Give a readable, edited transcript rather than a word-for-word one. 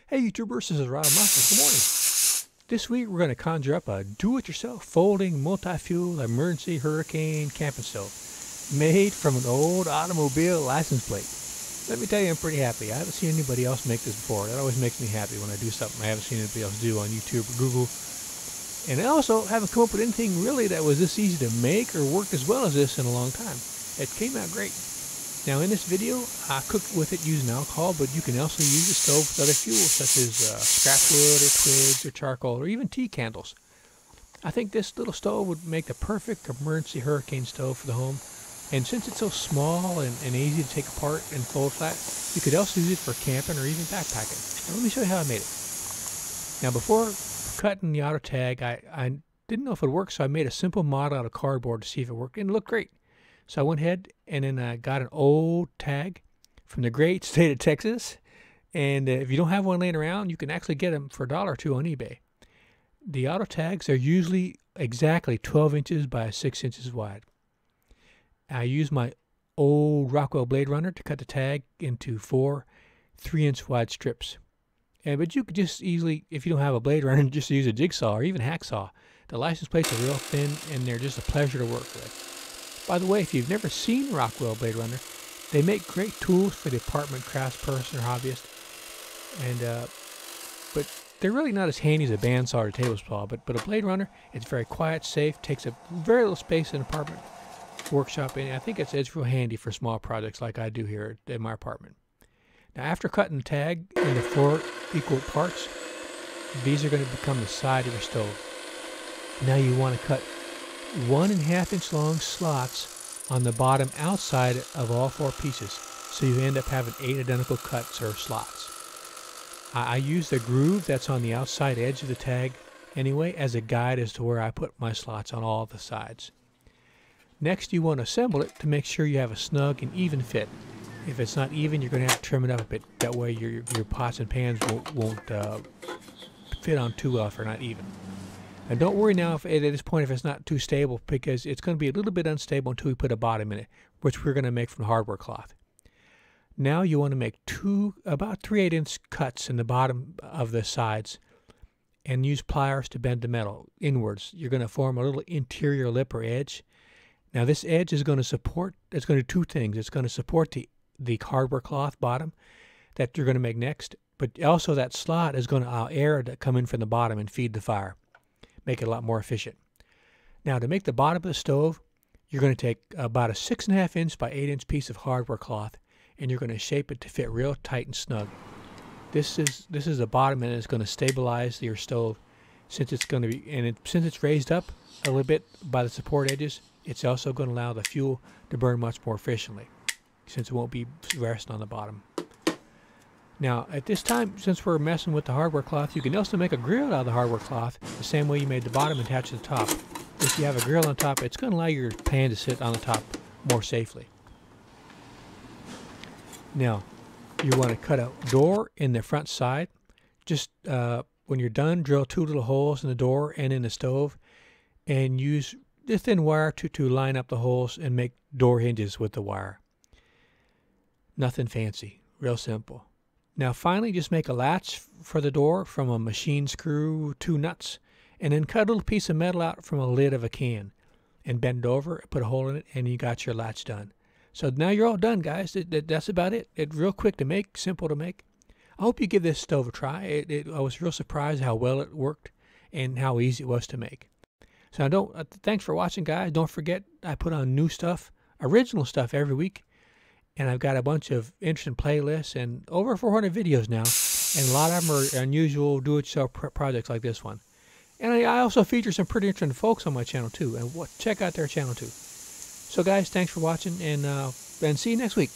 Hey YouTubers, this is Robb. Good morning. This week we're going to conjure up a do-it-yourself folding multi-fuel emergency hurricane camping stove made from an old automobile license plate. Let me tell you, I'm pretty happy. I haven't seen anybody else make this before. That always makes me happy when I do something I haven't seen anybody else do on YouTube or Google. And I also haven't come up with anything really that was this easy to make or worked as well as this in a long time. It came out great. Now in this video, I cooked with it using alcohol, but you can also use the stove with other fuels such as scrap wood or twigs or charcoal or even tea candles. I think this little stove would make the perfect emergency hurricane stove for the home. And since it's so small and easy to take apart and fold flat, you could also use it for camping or even backpacking. Now let me show you how I made it. Now before cutting the auto tag, I didn't know if it worked, so I made a simple model out of cardboard to see if it worked, and it looked great. So I went ahead and then I got an old tag from the great state of Texas. And if you don't have one laying around, you can actually get them for $1 or $2 on eBay. The auto tags are usually exactly 12 inches by 6 inches wide. I used my old Rockwell Blade Runner to cut the tag into 4 3-inch wide strips. But you could just easily, if you don't have a blade runner, just use a jigsaw or even hacksaw. The license plates are real thin and they're just a pleasure to work with. By the way, if you've never seen Rockwell Blade Runner, they make great tools for the apartment craftsperson or hobbyist. But they're really not as handy as a bandsaw or a table saw. But a Blade Runner, it's very quiet, safe, takes up very little space in an apartment workshop, and I think it's real handy for small projects like I do here in my apartment. Now, after cutting the tag into 4 equal parts, these are going to become the side of your stove. Now you want to cut 1.5 inch long slots on the bottom outside of all 4 pieces, so you end up having 8 identical cuts or slots. I use the groove that's on the outside edge of the tag anyway as a guide as to where I put my slots on all the sides. Next, you want to assemble it to make sure you have a snug and even fit. If it's not even, you're going to have to trim it up a bit. That way your pots and pans won't fit on too well if they're not even. And don't worry now at this point if it's not too stable, because it's going to be a little bit unstable until we put a bottom in it, which we're going to make from hardware cloth. Now you want to make about 3 8-inch cuts in the bottom of the sides and use pliers to bend the metal inwards. You're going to form a little interior lip or edge. Now this edge is going to support, it's going to do 2 things. It's going to support the hardware cloth bottom that you're going to make next, but also that slot is going to allow air to come in from the bottom and feed the fire. Make it a lot more efficient. Now to make the bottom of the stove, you're going to take about a 6.5 inch by 8 inch piece of hardware cloth, and you're going to shape it to fit real tight and snug. This is the bottom, and it's going to stabilize your stove since it's going to be, since it's raised up a little bit by the support edges. It's also going to allow the fuel to burn much more efficiently since it won't be resting on the bottom. Now, at this time, since we're messing with the hardware cloth, you can also make a grill out of the hardware cloth the same way you made the bottom attached to the top. If you have a grill on top, it's going to allow your pan to sit on the top more safely. Now, you want to cut a door in the front side. Just when you're done, drill 2 little holes in the door and in the stove, and use the thin wire to line up the holes and make door hinges with the wire. Nothing fancy, real simple. Now finally, just make a latch for the door from a machine screw, 2 nuts, and then cut a little piece of metal out from a lid of a can and bend it over, put a hole in it, and you got your latch done. So now you're all done, guys. That's about it. It's real quick to make, simple to make. I hope you give this stove a try. I was real surprised how well it worked and how easy it was to make. So thanks for watching, guys. Don't forget, I put on new stuff, original stuff every week. And I've got a bunch of interesting playlists and over 400 videos now. And a lot of them are unusual do-it-yourself projects like this one. And I also feature some pretty interesting folks on my channel too. And check out their channel too. So guys, thanks for watching, and see you next week.